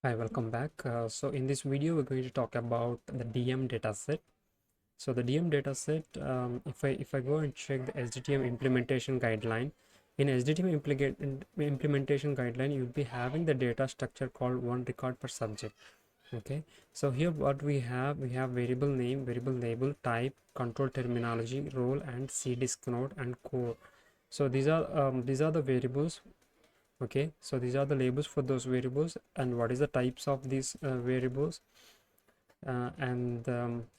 Hi, welcome back. So in this video, we're going to talk about the DM dataset. So the DM dataset, if I go and check the SDTM implementation guideline, in SDTM implementation guideline, you'll be having the data structure called one record per subject. Okay, so here what we have variable name, variable label, type, control terminology, role, and C disk node and core. So these are the variables. Okay, so these are the labels for those variables, and what is the types of these variables, and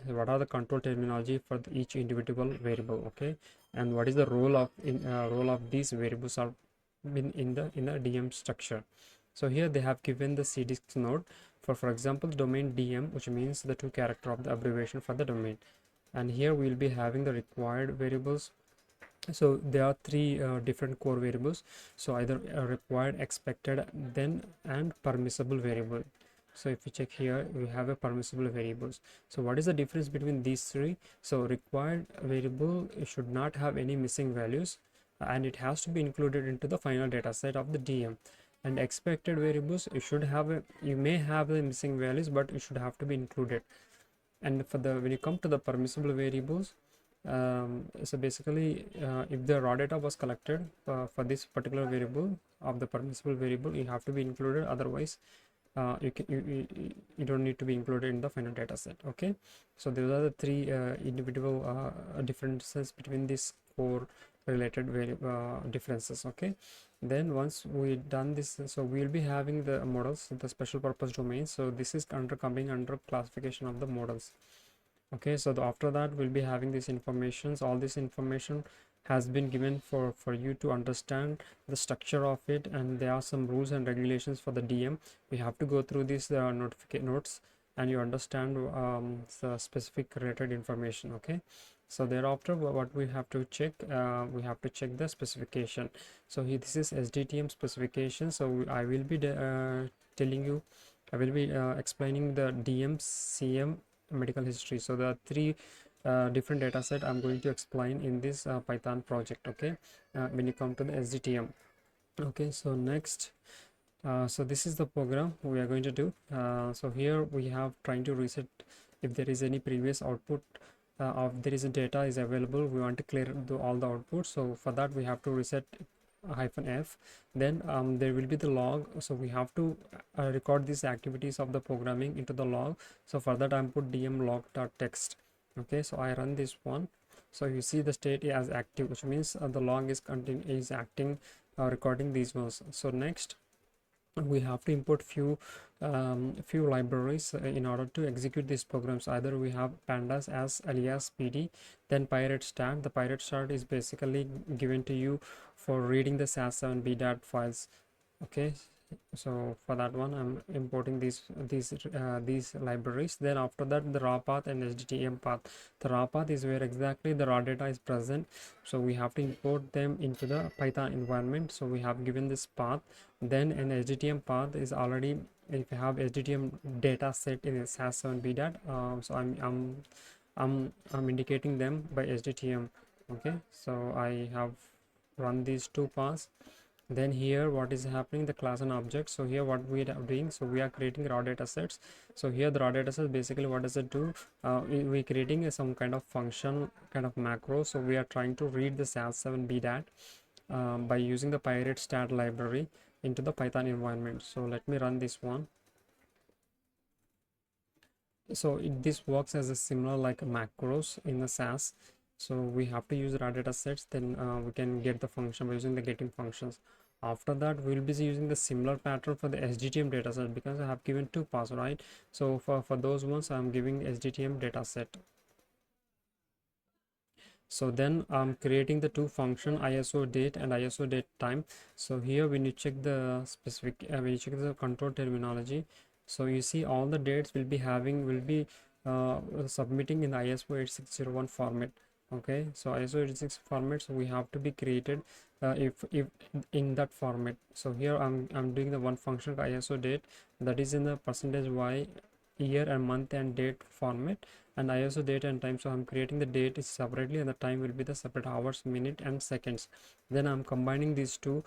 what are the control terminology for each individual variable. Okay, and what is the role of these variables are in the DM structure. So here they have given the cdisk node for example domain DM, which means the two character of the abbreviation for the domain, and here we'll be having the required variables. So there are three different core variables. So either required, expected, then and permissible variable. So if you check here, we have a permissible variables. So what is the difference between these three? So required variable should not have any missing values, and it has to be included into the final data set of the DM. And expected variables, you may have the missing values, but it should have to be included. And for the when you come to the permissible variables, so basically if the raw data was collected for this particular variable of the permissible variable, you have to be included, otherwise you don't need to be included in the final data set. Okay, so those are the three individual differences between these core related differences. Okay, then once we done this, so we'll be having the models, the special purpose domains. So this is coming under classification of the models. Okay, so after that we'll be having these informations. All this information has been given for you to understand the structure of it, and there are some rules and regulations for the DM. We have to go through these notes, and you understand the specific related information. Okay, so thereafter what we have to check, we have to check the specification. So here this is SDTM specification. So I will be telling you, I will be explaining the DM, CM, medical history. So there are three different data set I'm going to explain in this Python project. Okay, when you come to the SDTM. Okay, so next, so this is the program we are going to do. So here we have trying to reset if there is any previous output of there is a data is available, we want to clear all the outputs. So for that we have to reset -f. Then there will be the log, so we have to record these activities of the programming into the log. So for that I'm put dm log.txt. Okay, so I run this one. So you see the state as active, which means the log is acting, recording these ones. So next we have to import few libraries in order to execute these programs. Either we have pandas as alias pd, then pirate start. The pirate start is basically given to you for reading the SAS7 files. Okay, so for that one I'm importing these libraries. Then after that, the raw path and SDTM path. The raw path is where exactly the raw data is present, so we have to import them into the Python environment. So we have given this path. Then an SDTM path is already, if you have SDTM data set in a SAS7 so I'm indicating them by SDTM. Okay, so I have run these two paths. Then here what is happening, the class and object. So here what we are doing, so we are creating raw data sets. So here the raw data set, basically what does it do, we creating some kind of function, kind of macro. So we are trying to read the SAS7 by using the pirate stat library into the Python environment. So let me run this one. So this works as a similar like macros in the SAS. So we have to use raw data sets, then we can get the function by using the getting functions. After that we'll be using the similar pattern for the SDTM dataset, because I have given two paths, right? So for those ones I'm giving SDTM dataset. So then I'm creating the two function ISO date and ISO date time. So here when you check the specific when you check the control terminology, so you see all the dates will be submitting in the ISO 8601 format. Okay, so ISO 86 format, so we have to be created if in that format. So here I'm doing the one function ISO date, that is in the %y, year and month and date format, and ISO date and time. So I'm creating the date is separately, and the time will be the separate hours, minute and seconds. Then I'm combining these two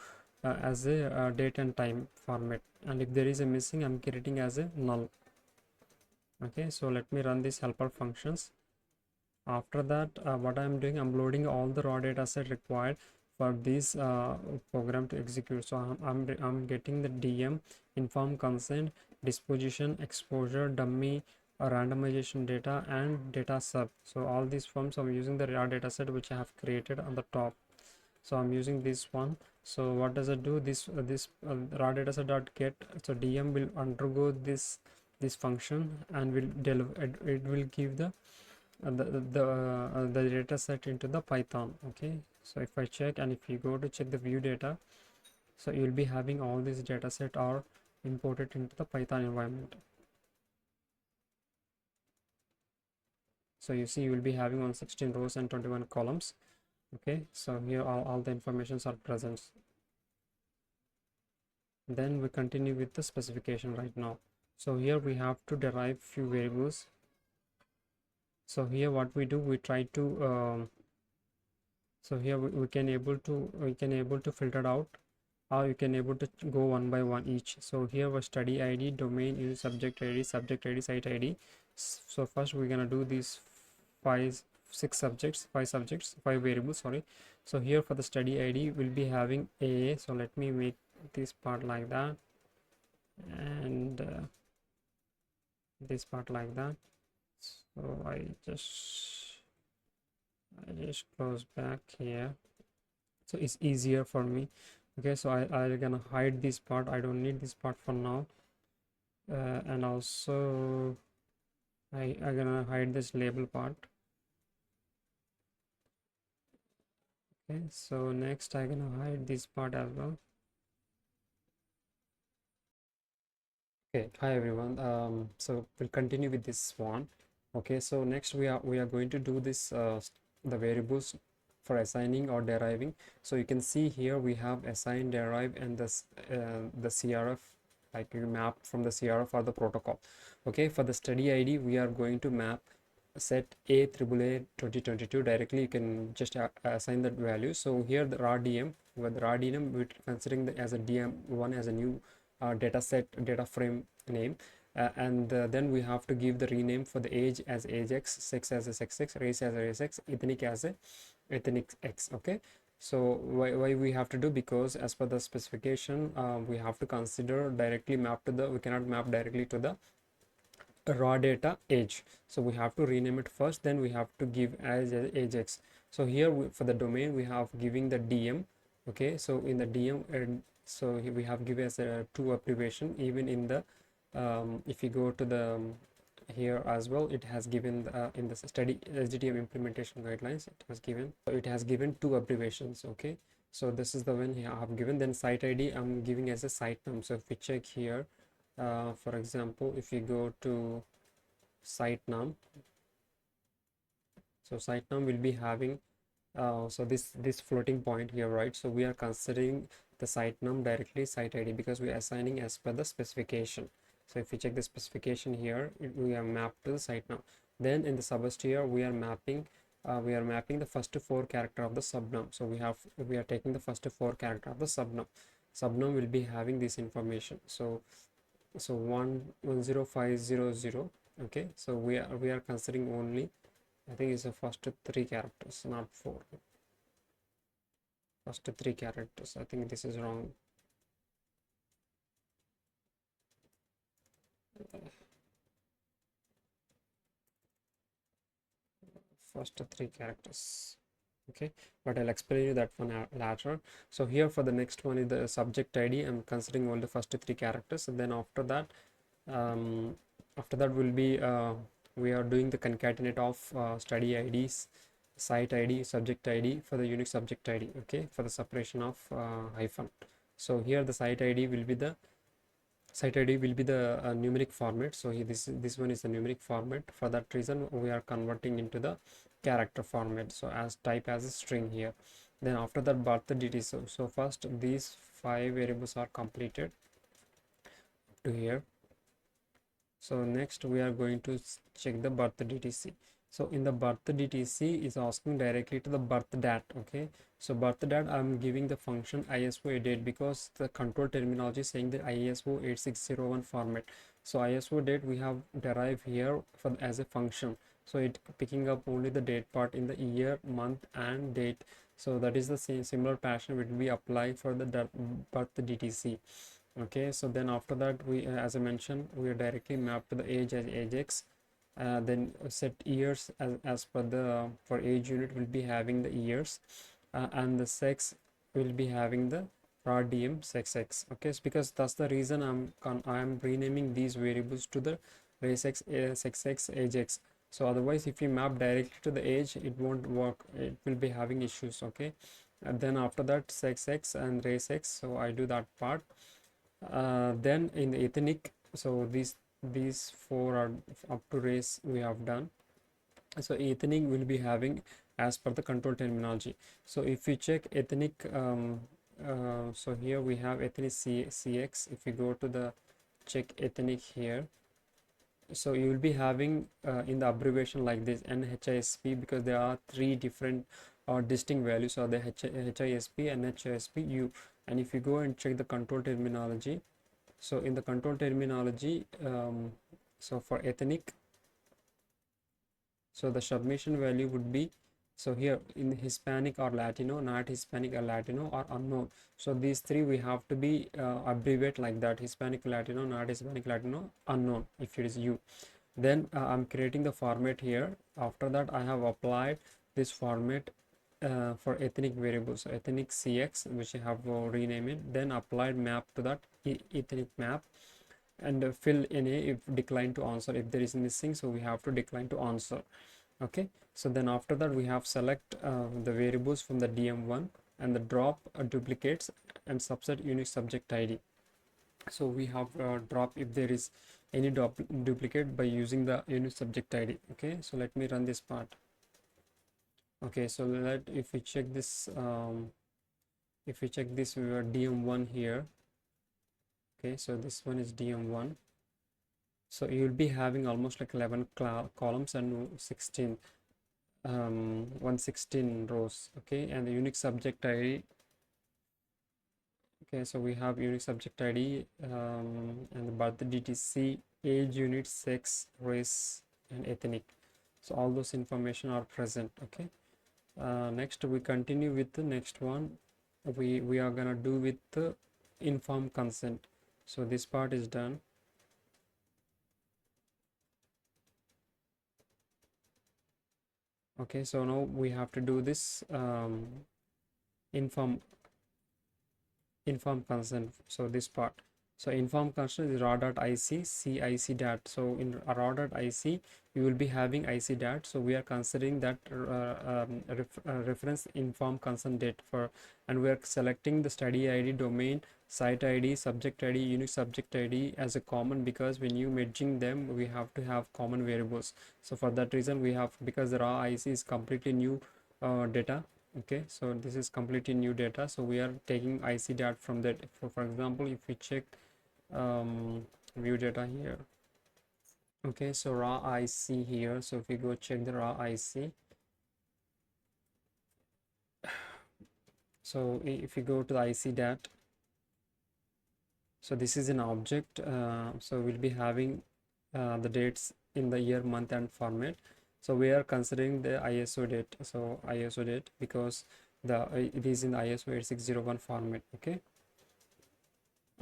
as a date and time format, and if there is a missing, I'm creating as a null. Okay, so let me run these helper functions. After that, what I'm doing, I'm loading all the raw data set required for this program to execute. So I'm getting the DM, inform, consent, disposition, exposure, dummy, randomization data, and data sub. So all these forms I'm using the raw data set which I have created on the top. So I'm using this one. So what does it do? This raw data set dot get, so DM will undergo this function and will deliver it will give the data set into the Python. Okay, so if I check, and if you go to check the view data, so you'll be having all these data set are imported into the Python environment. So you see you will be having on 16 rows and 21 columns. Okay, so here all the informations are present. Then we continue with the specification right now. So here we have to derive few variables. So here what we do, we try to so here we can able to filter out, or you can able to go one by one each. So here was study ID, domain, user subject ID, site ID. So first we're gonna do these five variables, sorry. So here for the study ID we'll be having a, so let me make this part like that, and this part like that. So I just close back here, so it's easier for me. Okay, so I'm gonna hide this part, I don't need this part for now. And also I'm gonna hide this label part. Okay, so next I'm gonna hide this part as well. Okay, hi everyone. So we'll continue with this one. Okay, so next we are going to do this the variables for assigning or deriving. So you can see here we have assign, derive, and this the CRF, like you map from the CRF or the protocol. Okay, for the study ID we are going to map set a triple a 2022 directly. You can just assign that value. So here the raw DM, with raw DM we're considering as a DM1 as a new data set data frame name, and then we have to give the rename for the age as age x, sex as a sex x, race as a race x, ethnic as a ethnic x. Okay, so why we have to do, because as per the specification we have to consider directly map to the, we cannot map directly to the raw data age, so we have to rename it first, then we have to give as age x. So here for the domain we have giving the DM. Okay, so in the DM, so we have given as a two abbreviation, even in the if you go to the here as well, it has given in the study Sdtm implementation guidelines, it has given, so it has given two abbreviations. Okay, so this is the one here I have given. Then site ID I'm giving as a site name. So if we check here, for example, if you go to site num, so site num will be having so this floating point here, right? So we are considering the site num directly site ID, because we are assigning as per the specification. So if we check the specification here, we are mapped to the site num. Then in the subhost here we are mapping the first four character of the subnum. So we are taking the first four character of the subnum will be having this information. So 10500. Okay, so we are considering only, I think it's the first three characters, not four. First three characters, I think this is wrong. First three characters. Okay, but I'll explain you that one later. So here for the next one is the subject ID. I'm considering all the first three characters, and then after that will be we are doing the concatenate of study IDs, site ID, subject ID for the unique subject ID. Okay, for the separation of hyphen. So here the site ID will be the numeric format. So here this one is the numeric format. For that reason we are converting into the character format, so as type as a string here. Then after that birth dt. So first these five variables are completed to here. So next we are going to check the birth DTC. So in the birth DTC is asking directly to the birth dat. Okay, so birth dat I'm giving the function ISO date because the control terminology is saying the ISO 8601 format. So ISO date we have derived here for as a function. So it picking up only the date part in the year, month, and date. So that is the same similar pattern will be applied for the birth DTC. Okay, so then after that we as I mentioned, we are directly mapped to the age as agex. Then set years as per the for age unit will be having the years, and the sex will be having the raw dm sex x. Okay, so because that's the reason I'm renaming these variables to the race x, sex x, age x. So otherwise if you map directly to the age, it won't work, it will be having issues. Okay, and then after that sex x and race x, so I do that part. Then in the ethnic, so these four are up to race we have done. So ethnic will be having as per the control terminology. So if you check ethnic, so here we have ethnic cx. If you go to the check ethnic here, so you will be having in the abbreviation like this NHISP, because there are three different distinct values, so the HISP, NHISP, U. And if you go and check the control terminology, so in the control terminology, so for ethnic, so the submission value would be, so here in Hispanic or Latino, not Hispanic or Latino, or unknown. So these three we have to be abbreviate like that: Hispanic, Latino, not Hispanic, Latino, unknown if it is U. Then I'm creating the format here. After that I have applied this format for ethnic variables, so ethnic cx, which I have renamed it, then applied map to that ethnic map, and fill in a if decline to answer. If there is missing, so we have to decline to answer. Okay, so then after that we have select the variables from the dm1 and the drop duplicates and subset unique subject id. So we have drop if there is any duplicate by using the unique subject id. Okay, so let me run this part. Okay, so if we check this, if we check this, we are dm1 here. Okay, so this one is dm1. So you will be having almost like 11 columns and 16 116 rows. Okay, and the unique subject id. Okay, so we have unique subject id, and the birth DTC, age, unit, sex, race, and ethnic. So all those information are present. Okay, next we continue with the next one. We are gonna do with the informed consent. So this part is done. Okay, so now we have to do this inform consent. So this part, so inform consent is raw.ic cic dat. So in raw.ic you will be having ic dat. So we are considering that reference inform consent date for, and we are selecting the study id, domain, site id, subject id, unique subject id as a common, because when you merging them we have to have common variables. So for that reason we have, because the raw ic is completely new data. Okay, so this is completely new data, so we are taking ic data from that. For example, if we check view data here. Okay, so raw ic here, so if we go check the raw ic, so if you go to the ic dat, so this is an object, so we'll be having the dates in the year, month, and format. So we are considering the ISO date, so ISO date, because it is in the ISO 8601 format. Okay,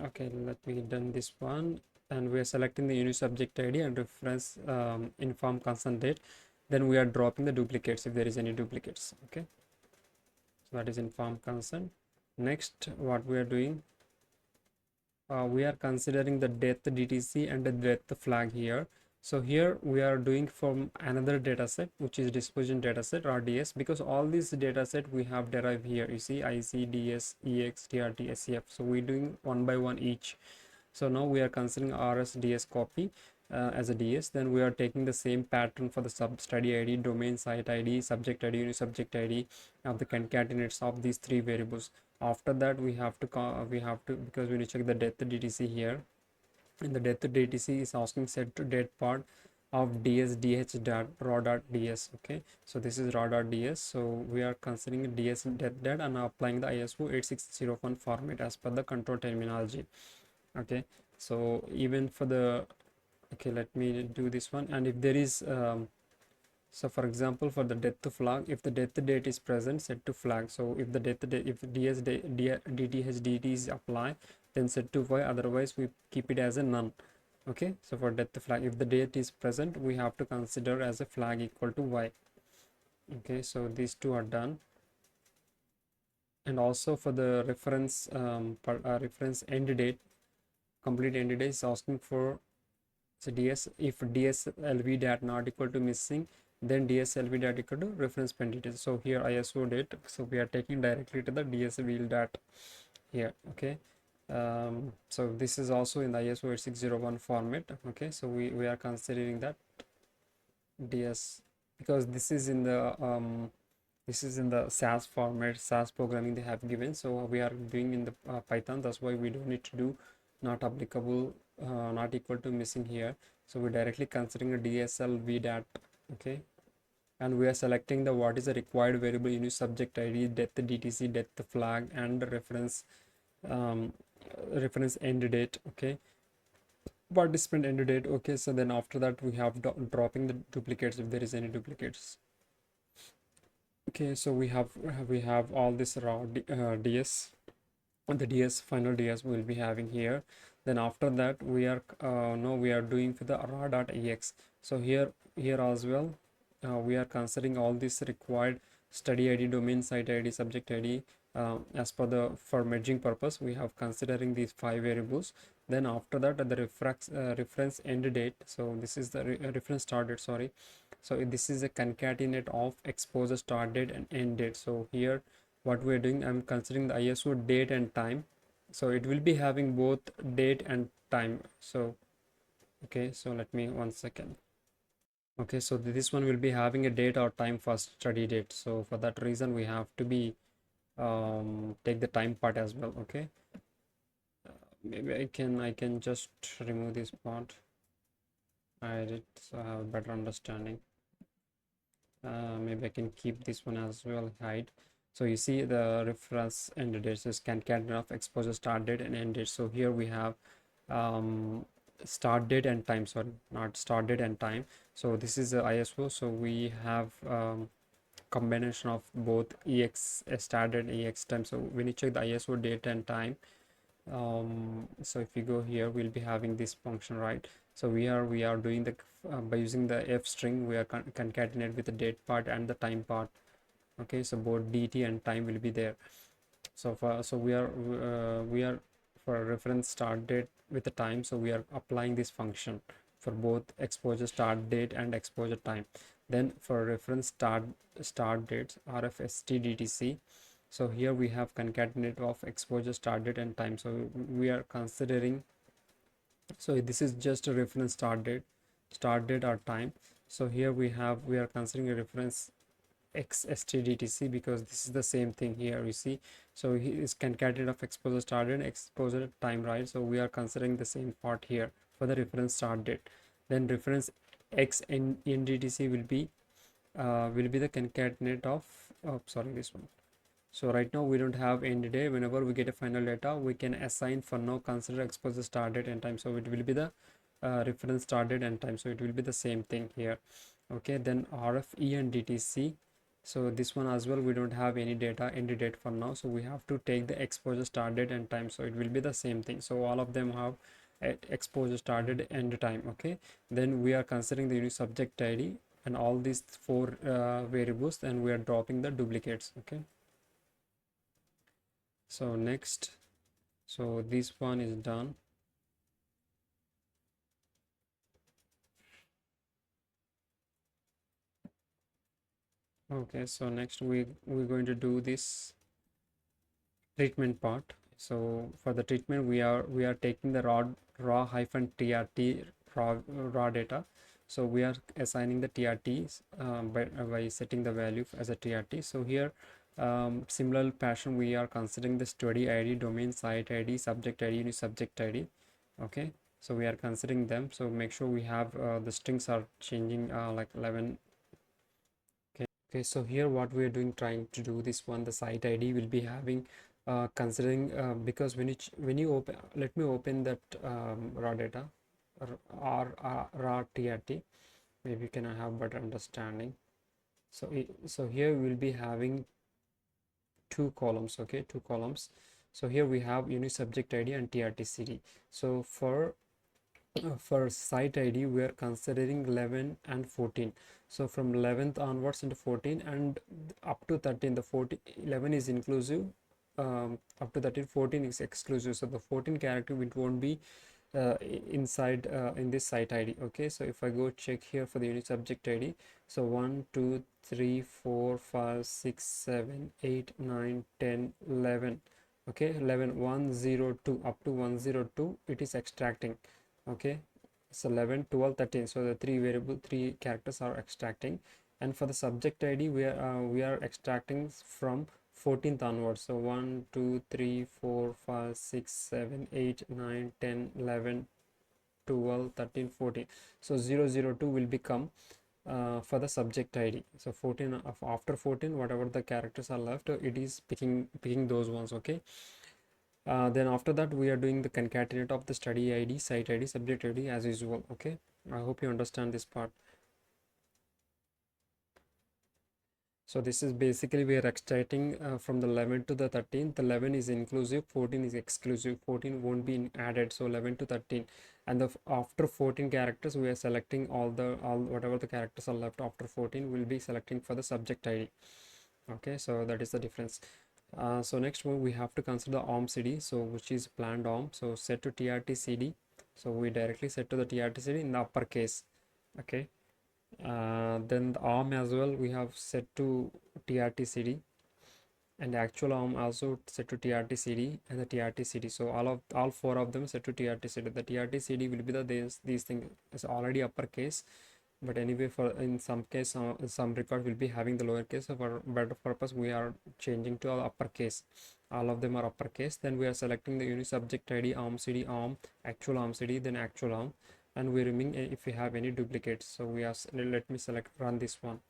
okay, let me done this one, and we are selecting the unique subject id and reference inform consent date. Then we are dropping the duplicates if there is any duplicates. Okay, so that is inform consent. Next, what we are doing, we are considering the death DTC and the death flag here. So here we are doing from another dataset, which is disposition dataset, RDS, because all these dataset we have derived here. You see IC, DS, EX, TRT, SCF. So we're doing one by one each. So now we are considering RS DS copy as a DS. Then we are taking the same pattern for the sub study ID, domain, site ID, subject ID, unit subject ID of the concatenates of these three variables. After that we have to because we need to check the death DTC here. In the death DTC is asking set to date part, of ds dot raw dot ds. Okay, so this is raw dot ds, so we are considering ds dat and applying the ISO 8601 format as per the control terminology. Okay, so even for the, okay, let me do this one. And if there is so for example, for the death flag, if the death date is present, set to flag. So if the death date, if DTH is apply, then set to Y, otherwise we keep it as a none. Okay, so for death flag, if the date is present, we have to consider as a flag equal to Y. Okay, so these two are done. And also for the reference reference end date, complete end date is asking for, so if DSLV data not equal to missing, then DSLV data equal to reference pen details. So here ISO date, so we are taking directly to the DSLV data here. Okay, so this is also in the ISO 8601 format. Okay, so we are considering that DS, because this is in the SAS format, SAS programming they have given. So we are doing in the Python, that's why we don't need to do not applicable, not equal to missing here. So we're directly considering a DSL VDAT. Okay, and we are selecting the what is the required variable in subject ID, depth DTC, depth flag, and the um, reference end date. Okay, participant end date. Okay, so then after that we have dropping the duplicates if there is any duplicates. Okay, so we have all this raw DS, the DS final DS we'll be having here. Then after that we are now we are doing for the raw.ex. So here as well we are considering all this required study ID, domain site ID, subject ID, as per the for merging purpose we have considering these 5 variables. Then after that the reference end date, so this is the reference start date, sorry. So this is a concatenate of exposure start date and end date. So here what we're doing, I'm considering the ISO date and time, so it will be having both date and time. So okay, so let me 1 second. Okay, so this one will be having a date or time for study date, so for that reason we have to be take the time part as well. Okay, maybe I can just remove this part, I did, so I have a better understanding. Maybe I can keep this one as well, hide. So you see the reference end date is concatenate of exposure start date and end date. So here we have start date and time, sorry, not start date and time. So this is the ISO, so we have combination of both ex start date and ex time. So when you check the ISO date and time, so if you go here we'll be having this function, right? So we are doing the by using the f string we are concatenate with the date part and the time part. Okay, so both dt and time will be there. So we are for reference start date with the time, so we are applying this function for both exposure start date and exposure time. Then for reference start dates rfstdtc, so here we have concatenate of exposure start date and time, so we are considering, so this is just a reference start date or time. So here we are considering a reference xstdtc because this is the same thing here, you see. So he is concatenate of exposure start date and exposure time, right? So we are considering the same part here for the reference start date. Then reference x and ndtc will be the concatenate of, oh sorry, this one. So right now we don't have end day. Whenever we get a final data, we can assign for now consider exposure start date and time. So it will be the reference start date and time. So it will be the same thing here. Okay, then RFE and DTC. So this one as well, we don't have any data end date for now. So we have to take the exposure start date and time. So it will be the same thing. So all of them have exposure start date and time. Okay, then we are considering the unique subject ID and all these 4 variables, and we are dropping the duplicates. Okay. So next, so this one is done. Okay, so next we're going to do this treatment part. So for the treatment we are taking the raw hyphen trt raw data. So we are assigning the trts by setting the value as a trt. So here similar fashion we are considering the study id, domain site id, subject id, subject id. Okay, So we are considering them, so make sure we have the strings are changing like 11. Okay, so here what we are doing, trying to do this one, the site ID will be having considering because when you open, let me open that raw data or raw TRT, maybe can I have better understanding. So so here we'll be having two columns, okay, two columns. So here we have unit subject ID and TRT-CD. So for site ID we are considering 11 and 14. So from 11th onwards into 14 and up to 13, the 14 11 is inclusive, up to 13 14 is exclusive. So the 14 character it won't be inside in this site ID. Okay, so if I go check here for the unit subject ID, so 1 2 3 4 5 6 7 8 9 10 11. Okay, 11 102 up to 102 it is extracting. Okay, so 11 12 13, so the three characters are extracting. And for the subject ID we are extracting from 14th onwards. So 1 2 3 4 5 6 7 8 9 10 11 12 13 14. So 002 will become for the subject ID. So 14 after 14 whatever the characters are left, it is picking those ones. Okay, then after that we are doing the concatenate of the study ID, site ID, subject ID as usual. Okay, I hope you understand this part. So this is basically we are extracting from the 11 to the 13th. The 11 is inclusive, 14 is exclusive, 14 won't be added, so 11 to 13. And the after 14 characters we are selecting all whatever the characters are left after 14 will be selecting for the subject ID. Okay, so that is the difference. So next one we have to consider ORM CD, so which is planned ORM. So set to TRT CD, so we directly set to the TRT CD in the uppercase. Okay, then the arm as well we have set to TRT CD, and the actual arm also set to TRT CD and the TRT CD. So all four of them set to TRT CD. The TRT CD will be these things is already uppercase, but anyway for in some case some record will be having the lowercase. So for better purpose we are changing to uppercase. All of them are uppercase. Then we are selecting the unit subject ID, arm CD, arm, actual arm CD, then actual arm, and we're removing if we have any duplicates. So we are, let me select, run this one.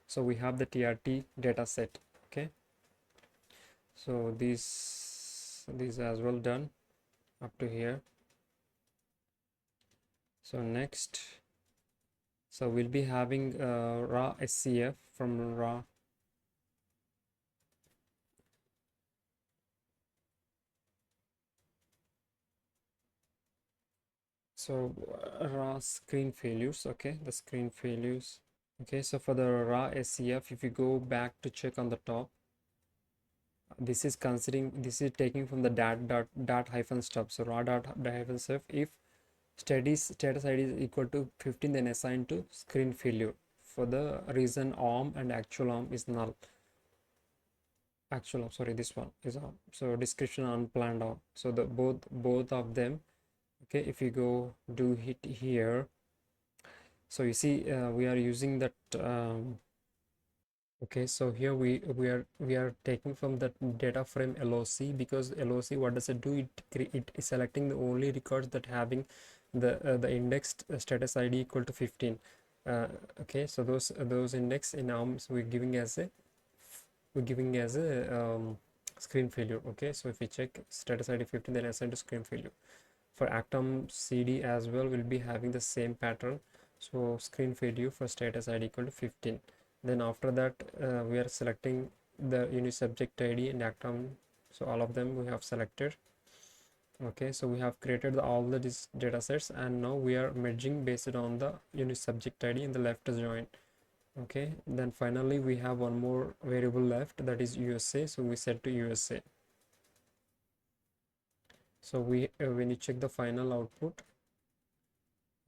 So we have the TRT data set. Okay, so these as well done up to here. So next, so we'll be having raw SCF from raw. So raw screen failures. Okay, the screen failures. Okay, so for the raw SCF, if you go back to check on the top, this is considering, this is taking from the dot hyphen stub. So raw dot hyphen stub, if status ID is equal to 15, then assigned to screen failure. For the reason arm and actual arm is null. Actual arm, sorry, this one is arm. So description unplanned arm. So the both of them. Okay, if you go do hit here, so you see we are using that okay, so here we are taking from the data frame LOC, because LOC, what does it do? It is selecting the only records that having the indexed status ID equal to 15. Okay, so those index in arms we're giving as a screen failure. Okay, so if we check status ID 15, then assigned to screen failure. For Actom CD as well, we'll be having the same pattern. So screen failure for status ID equal to 15. Then after that we are selecting the unit subject ID and Actom. So all of them we have selected. Okay, so we have created all the data sets, and now we are merging based on the unit subject ID in the left join. Okay, then finally we have one more variable left, that is USA. So we set to USA. So when you check the final output,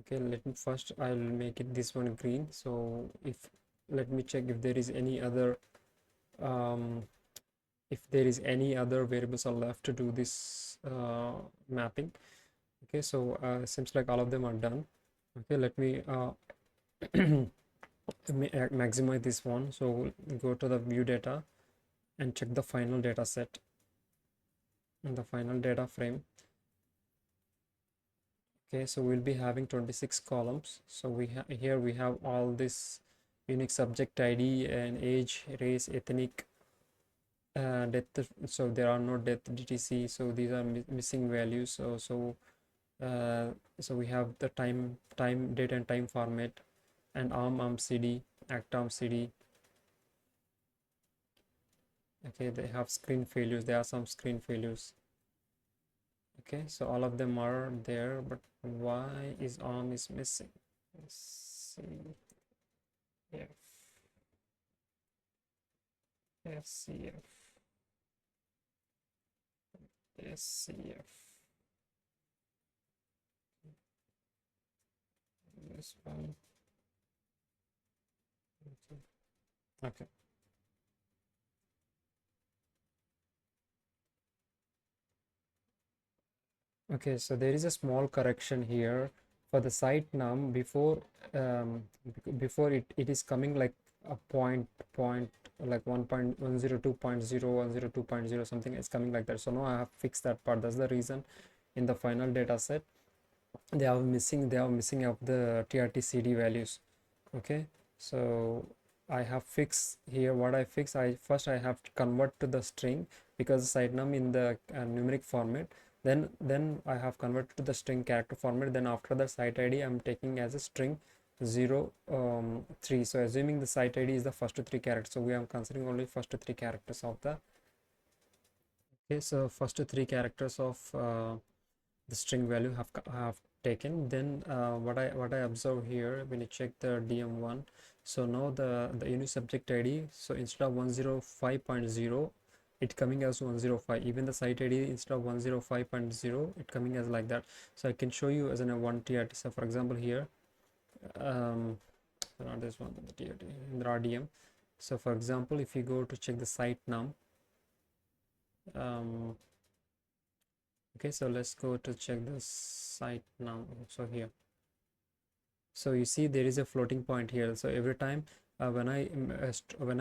okay, let me first, I'll make it this one green. So if, let me check if there is any other if there is any other variables are left to do this mapping. Okay, so seems like all of them are done. Okay, let me maximize this one. So go to the view data and check the final data set and the final data frame. Okay, so we'll be having 26 columns. So here we have all this unique subject ID and age, race, ethnic, death. So there are no death DTC, so these are missing values. Uh, so we have the time date and time format, and arm CD, act arm CD. Okay, they have screen failures. There are some screen failures. Okay, so all of them are there, but why is arm is missing? C F F C F S C F. This one. Okay. Okay, so there is a small correction here for the site num before before it is coming like a point like 1.102.0 102.0 something is coming like that. So now I have fixed that part. That's the reason in the final data set they are missing of the TRT-CD values. Okay, so I have fixed here. What I fix, I have to convert to the string because site num in the numeric format, then I have converted to the string character format. Then after the site ID I'm taking as a string 0 3. So assuming the site ID is the first three characters, so we are considering only first three characters of the. Okay, so first three characters of the string value have taken. Then what I observe here when you check the DM1, so now the unit subject ID, so instead of 105.0 it coming as 105. Even the site ID instead of 105.0 it coming as like that. So I can show you as in a one TRT. So for example here, not this one, the TRT in the RDM. So for example, if you go to check the site num, okay, so let's go to check the site now. So here, so you see there is a floating point here. So every time when I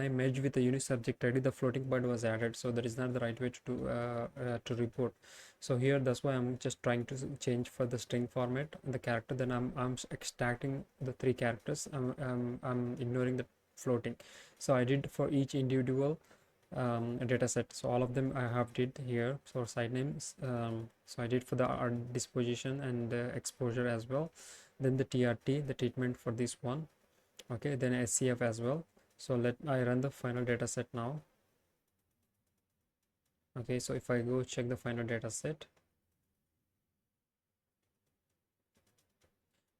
merge with the unit subject ID, the floating point was added. So that is not the right way to report. So here that's why I'm just trying to change for the string format the character. Then I'm extracting the three characters. I'm ignoring the floating. So I did for each individual data set. So all of them I have did here. So site names, so I did for the art disposition and the exposure as well. Then the TRT, the treatment for this one. Okay, then SCF as well. So let I run the final data set now. Okay, so if I go check the final data set,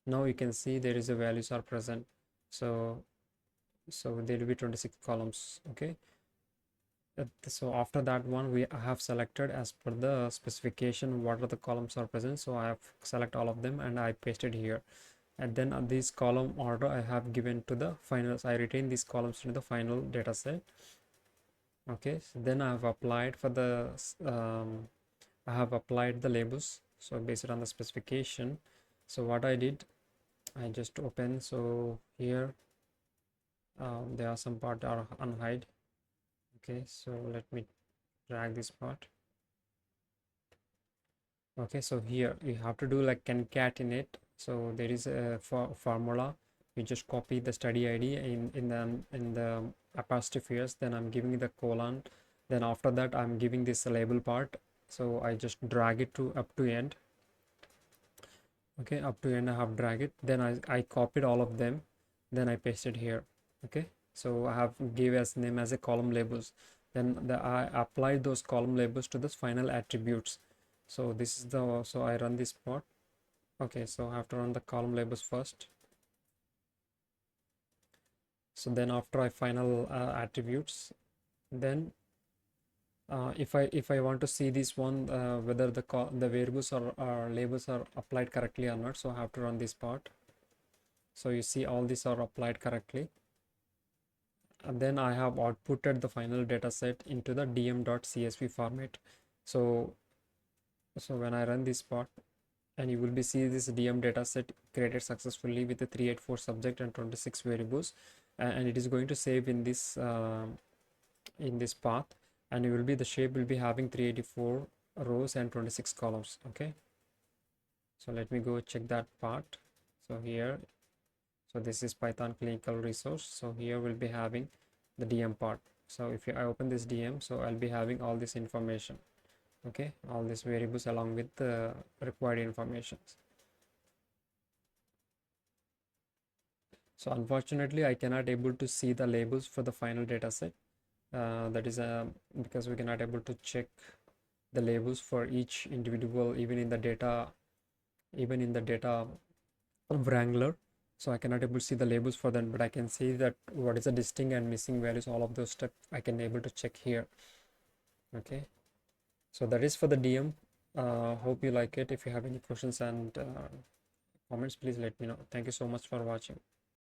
now you can see there is a values are present. So there will be 26 columns. Okay, so after that one we have selected as per the specification what are the columns are present. So I have select all of them and I pasted here, and then this column order I have given to the finals. I retain these columns to the final data set. Okay, so then I have applied for the I have applied the labels, so based on the specification. So what I did, I just open. So here there are some part are unhide. Okay, so let me drag this part. Okay, so here you have to do like concatenate. So there is a formula. You just copy the study ID in the apostrophes. Then I'm giving the colon. Then after that I'm giving this label part. So I just drag it to up to end. Okay, up to end I have drag it. Then I copied all of them. Then I pasted here. Okay, so I have give as name as a column labels. Then I applied those column labels to the final attributes. So this is the, so I run this part. Okay, so I have to run the column labels first. So then after I final attributes, then if I want to see this one whether the variables or labels are applied correctly or not, so I have to run this part. So you see all these are applied correctly, and then I have outputted the final data set into the dm.csv format. So when I run this part, and you will be see this DM dataset created successfully with the 384 subject and 26 variables, and it is going to save in this path, and it will be the shape will be having 384 rows and 26 columns. Okay, So let me go check that part. So here, so this is Python clinical resource. So here we'll be having the DM part. So if I open this DM, so I'll be having all this information, okay, all these variables along with the required information. So unfortunately I cannot able to see the labels for the final data set. That is because we cannot able to check the labels for each individual, even in the data wrangler. So I cannot able to see the labels for them, but I can see that what is the distinct and missing values, all of those steps I can able to check here. Okay, so that is for the DM. Hope you like it. If you have any questions and comments, please let me know. Thank you so much for watching.